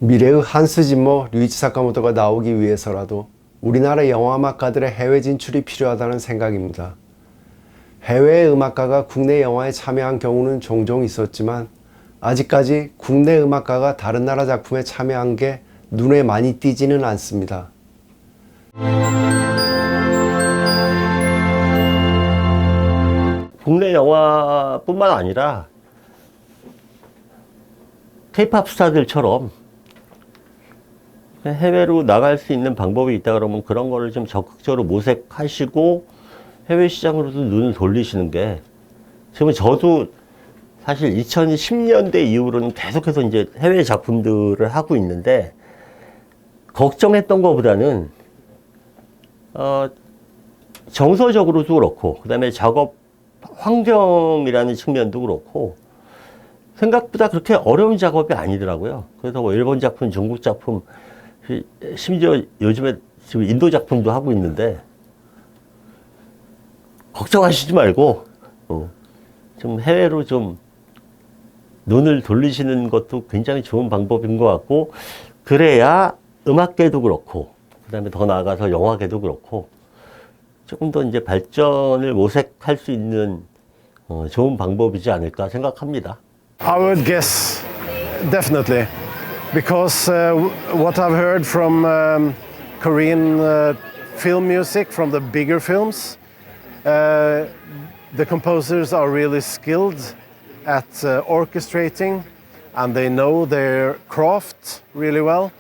미래의 한스 짐머, 류이치 사카모토가 나오기 위해서라도 우리나라 영화음악가들의 해외 진출이 필요하다는 생각입니다. 해외 음악가가 국내 영화에 참여한 경우는 종종 있었지만 아직까지 국내 음악가가 다른 나라 작품에 참여한 게 눈에 많이 띄지는 않습니다. 국내 영화뿐만 아니라 K-팝 스타들처럼 해외로 나갈 수 있는 방법이 있다 그러면 그런 거를 좀 적극적으로 모색하시고 해외 시장으로도 눈을 돌리시는 게, 지금 저도 사실 2010년대 이후로는 계속해서 이제 해외 작품들을 하고 있는데, 걱정했던 것보다는 정서적으로도 그렇고 그다음에 작업 환경이라는 측면도 그렇고 생각보다 그렇게 어려운 작업이 아니더라고요. 그래서 뭐 일본 작품, 중국 작품, 심지어 요즘에 지금 인도 작품도 하고 있는데 걱정하시지 말고 좀 해외로 좀 눈을 돌리시는 것도 굉장히 좋은 방법인 것 같고, 그래야 음악계도 그렇고 그다음에 더 나아가서 영화계도 그렇고 조금 더 이제 발전을 모색할 수 있는 좋은 방법이지 않을까 생각합니다. I would guess definitely, because what I've heard from Korean film music, from the bigger films, the composers are really skilled at orchestrating, and they know their craft really well,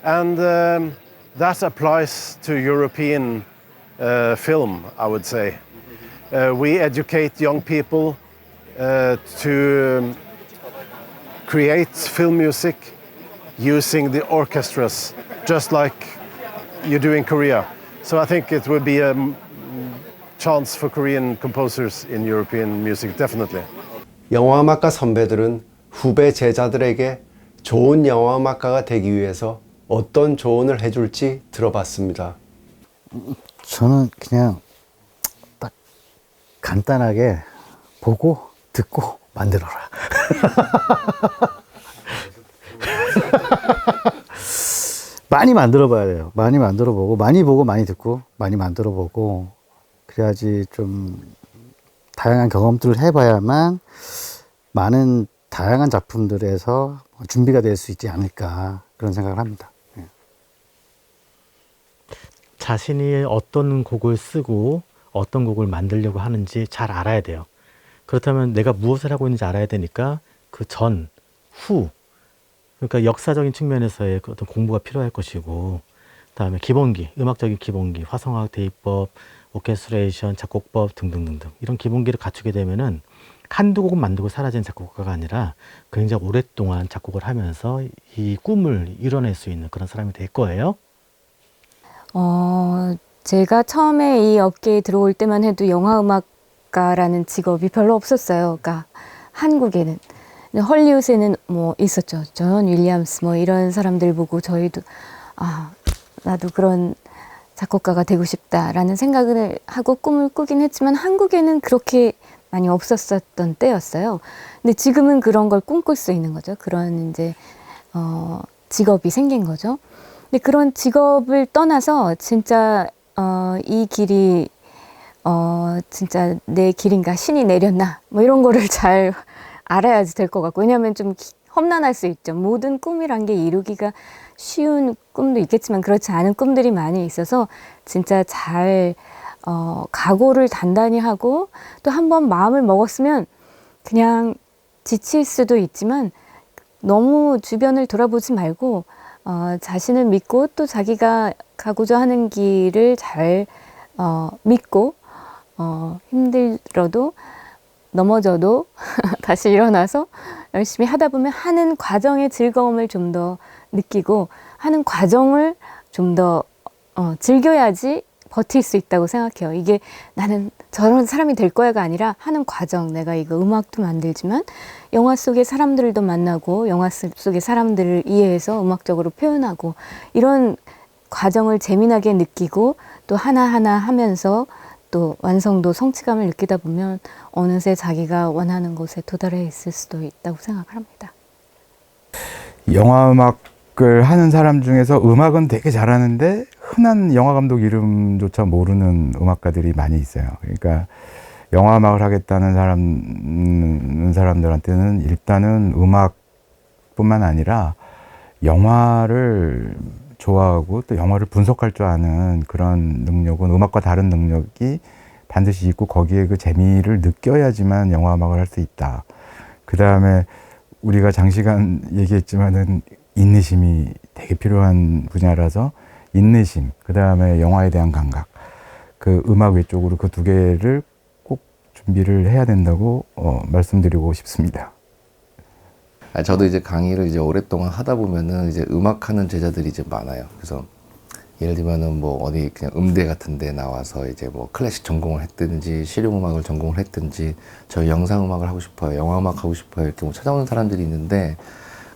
and that applies to European film, I would say. We educate young people to create film music using the orchestras, just like you do in Korea. So I think it would be a chance for Korean composers in European music, definitely. 영화음악가 선배들은 후배 제자들에게 좋은 영화음악가가 되기 위해서 어떤 조언을 해줄지 들어봤습니다. 저는 그냥 딱 간단하게 보고 듣고 만들어라. 많이 만들어 봐야 돼요. 많이 만들어 보고, 많이 보고, 많이 듣고, 많이 만들어 보고, 그래야지 좀 다양한 경험들을 해봐야만 많은 다양한 작품들에서 준비가 될 수 있지 않을까, 그런 생각을 합니다. 자신이 어떤 곡을 쓰고 어떤 곡을 만들려고 하는지 잘 알아야 돼요. 그렇다면 내가 무엇을 하고 있는지 알아야 되니까 그 전, 후, 그러니까 역사적인 측면에서의 그 어떤 공부가 필요할 것이고, 그다음에 기본기, 음악적인 기본기, 화성학, 대입법, 오케스트레이션, 작곡법 등등등등 이런 기본기를 갖추게 되면은 한두 곡을 만들고 사라진 작곡가가 아니라 굉장히 오랫동안 작곡을 하면서 이 꿈을 이뤄낼 수 있는 그런 사람이 될 거예요. 제가 처음에 이 업계에 들어올 때만 해도 영화음악가라는 직업이 별로 없었어요. 그러니까 한국에는. 헐리우드에는 뭐 있었죠. 존 윌리엄스 뭐 이런 사람들 보고 저희도 나도 그런 작곡가가 되고 싶다라는 생각을 하고 꿈을 꾸긴 했지만 한국에는 그렇게 많이 없었었던 때였어요. 근데 지금은 그런 걸 꿈꿀 수 있는 거죠. 그런 이제 직업이 생긴 거죠. 근데 그런 직업을 떠나서 진짜 이 길이 진짜 내 길인가, 신이 내렸나 뭐 이런 거를 잘 알아야지 될 것 같고, 왜냐하면 좀 험난할 수 있죠. 모든 꿈이란 게 이루기가 쉬운 꿈도 있겠지만 그렇지 않은 꿈들이 많이 있어서 진짜 잘 각오를 단단히 하고, 또 한번 마음을 먹었으면 그냥 지칠 수도 있지만 너무 주변을 돌아보지 말고 자신을 믿고 또 자기가 가고자 하는 길을 잘 믿고 힘들어도 넘어져도 다시 일어나서 열심히 하다 보면 하는 과정의 즐거움을 좀 더 느끼고 하는 과정을 좀 더 즐겨야지 버틸 수 있다고 생각해요. 이게 나는 저런 사람이 될 거야가 아니라 하는 과정, 내가 이거 음악도 만들지만 영화 속의 사람들도 만나고 영화 속의 사람들을 이해해서 음악적으로 표현하고 이런 과정을 재미나게 느끼고 또 하나하나 하면서 또 완성도, 성취감을 느끼다 보면 어느새 자기가 원하는 곳에 도달해 있을 수도 있다고 생각합니다. 영화음악 음악을 하는 사람 중에서 음악은 되게 잘하는데 흔한 영화 감독 이름조차 모르는 음악가들이 많이 있어요. 그러니까 영화 음악을 하겠다는 사람들한테는 일단은 음악뿐만 아니라 영화를 좋아하고 또 영화를 분석할 줄 아는 그런 능력은 음악과 다른 능력이 반드시 있고 거기에 그 재미를 느껴야지만 영화 음악을 할 수 있다. 그 다음에 우리가 장시간 얘기했지만은 인내심이 되게 필요한 분야라서 인내심, 그 다음에 영화에 대한 감각, 그 음악 외적으로 그 두 개를 꼭 준비를 해야 된다고 말씀드리고 싶습니다. 저도 이제 강의를 이제 오랫동안 하다 보면은 이제 음악하는 제자들이 이제 많아요. 그래서 예를 들면은 뭐 어디 그냥 음대 같은 데 나와서 이제 뭐 클래식 전공을 했든지 실용음악을 전공을 했든지 저 영상음악을 하고 싶어요, 영화음악 하고 싶어요 이렇게 뭐 찾아오는 사람들이 있는데,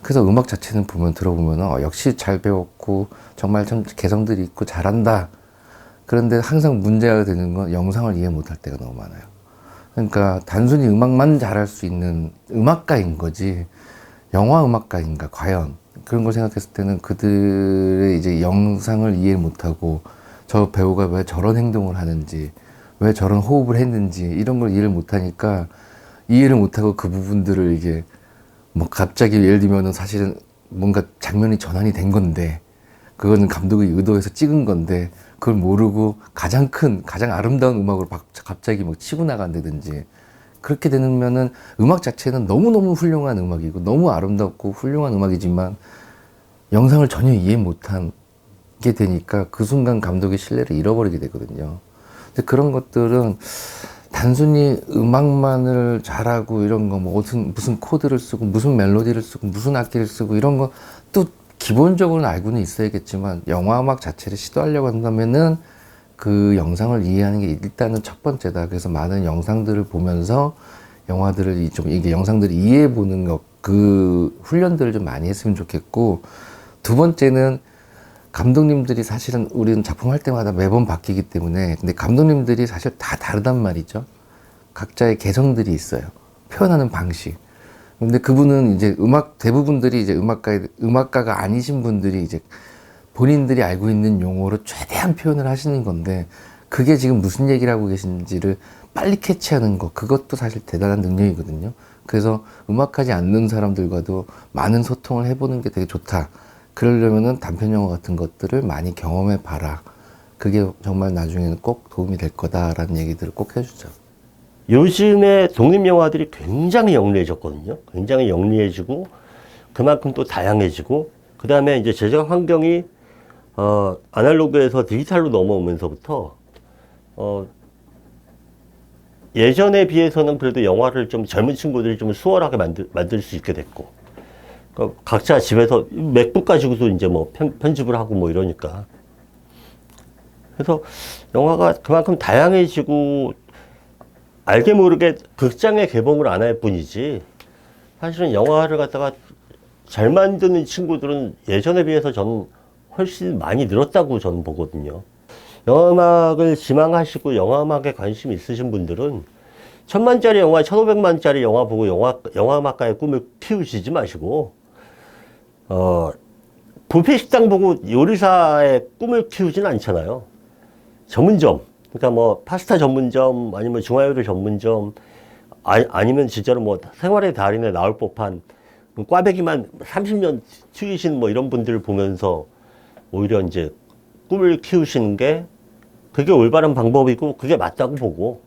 그래서 음악 자체는 보면 들어보면은 역시 잘 배웠고 정말 참 개성들이 있고 잘한다. 그런데 항상 문제가 되는 건 영상을 이해 못할 때가 너무 많아요. 그러니까 단순히 음악만 잘할 수 있는 음악가인 거지 영화 음악가인가 과연, 그런 걸 생각했을 때는 그들의 이제 영상을 이해 못하고 저 배우가 왜 저런 행동을 하는지, 왜 저런 호흡을 했는지 이런 걸 이해를 못하니까, 이해를 못하고 그 부분들을 이게 뭐 갑자기 예를 들면은 사실은 뭔가 장면이 전환이 된 건데 그거는 감독이 의도해서 찍은 건데 그걸 모르고 가장 아름다운 음악으로 갑자기 막 치고 나간다든지, 그렇게 되면은 음악 자체는 너무너무 훌륭한 음악이고 너무 아름답고 훌륭한 음악이지만 영상을 전혀 이해 못하게 되니까 그 순간 감독의 신뢰를 잃어버리게 되거든요. 근데 그런 것들은 단순히 음악만을 잘하고 이런 거 뭐 무슨 코드를 쓰고 무슨 멜로디를 쓰고 무슨 악기를 쓰고 이런 거 또 기본적으로는 알고는 있어야겠지만 영화 음악 자체를 시도하려고 한다면은 그 영상을 이해하는 게 일단은 첫 번째다. 그래서 많은 영상들을 보면서 영화들을 이게 영상들을 이해해 보는 것, 그 훈련들을 좀 많이 했으면 좋겠고, 두 번째는 감독님들이 사실은 우리는 작품 할 때마다 매번 바뀌기 때문에, 근데 감독님들이 사실 다 다르단 말이죠. 각자의 개성들이 있어요. 표현하는 방식. 근데 그분은 이제 대부분들이 이제 음악가가 아니신 분들이 이제 본인들이 알고 있는 용어로 최대한 표현을 하시는 건데, 그게 지금 무슨 얘기를 하고 계신지를 빨리 캐치하는 거, 그것도 사실 대단한 능력이거든요. 그래서 음악하지 않는 사람들과도 많은 소통을 해보는 게 되게 좋다. 그러려면은 단편 영화 같은 것들을 많이 경험해 봐라. 그게 정말 나중에는 꼭 도움이 될 거다라는 얘기들을 꼭 해주죠. 요즘에 독립영화들이 굉장히 영리해졌거든요. 굉장히 영리해지고 그만큼 또 다양해지고, 그 다음에 이제 제작 환경이 아날로그에서 디지털로 넘어오면서부터 예전에 비해서는 그래도 영화를 좀 젊은 친구들이 좀 수월하게 만들 수 있게 됐고, 그러니까 각자 집에서 맥북 가지고도 이제 뭐 편집을 하고 뭐 이러니까, 그래서 영화가 그만큼 다양해지고 알게 모르게 극장에 개봉을 안 할 뿐이지, 사실은 영화를 갖다가 잘 만드는 친구들은 예전에 비해서 저는 훨씬 많이 늘었다고 저는 보거든요. 영화음악을 지망하시고 영화음악에 관심 있으신 분들은 1000만짜리 영화, 1500만짜리 영화 보고 영화음악가의 꿈을 키우시지 마시고, 뷔페식당 보고 요리사의 꿈을 키우진 않잖아요. 전문점, 그러니까 뭐 파스타 전문점, 아니면 중화요리 전문점, 아니면 진짜로 뭐 생활의 달인에 나올 법한 꽈배기만 30년 튀기신 뭐 이런 분들을 보면서 오히려 이제 꿈을 키우시는 게 그게 올바른 방법이고 그게 맞다고 보고,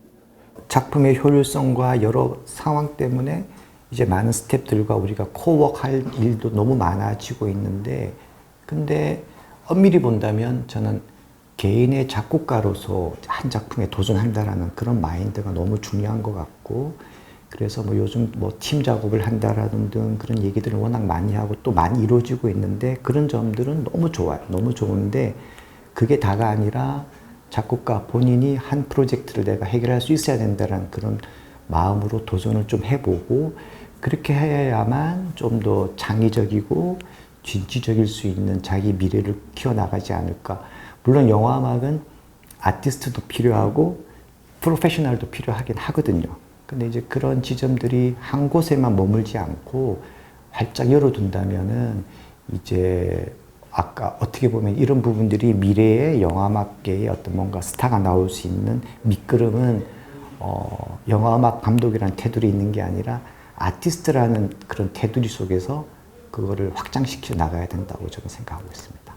작품의 효율성과 여러 상황 때문에 이제 많은 스태프들과 우리가 코워크할 일도 너무 많아지고 있는데, 근데 엄밀히 본다면 저는 개인의 작곡가로서 한 작품에 도전한다라는 그런 마인드가 너무 중요한 것 같고, 그래서 뭐 요즘 뭐 팀 작업을 한다라는 등 그런 얘기들을 워낙 많이 하고 또 많이 이루어지고 있는데, 그런 점들은 너무 좋아요. 너무 좋은데 그게 다가 아니라 작곡가 본인이 한 프로젝트를 내가 해결할 수 있어야 된다는 그런 마음으로 도전을 좀 해보고, 그렇게 해야만 좀 더 창의적이고 진취적일 수 있는 자기 미래를 키워나가지 않을까. 물론 영화음악은 아티스트도 필요하고 프로페셔널도 필요하긴 하거든요. 근데 이제 그런 지점들이 한 곳에만 머물지 않고 활짝 열어둔다면은 이제 아까 어떻게 보면 이런 부분들이 미래의 영화음악계의 어떤 뭔가 스타가 나올 수 있는 밑거름은 영화음악 감독이라는 테두리 있는 게 아니라 아티스트라는 그런 테두리 속에서 그거를 확장시켜 나가야 된다고 저는 생각하고 있습니다.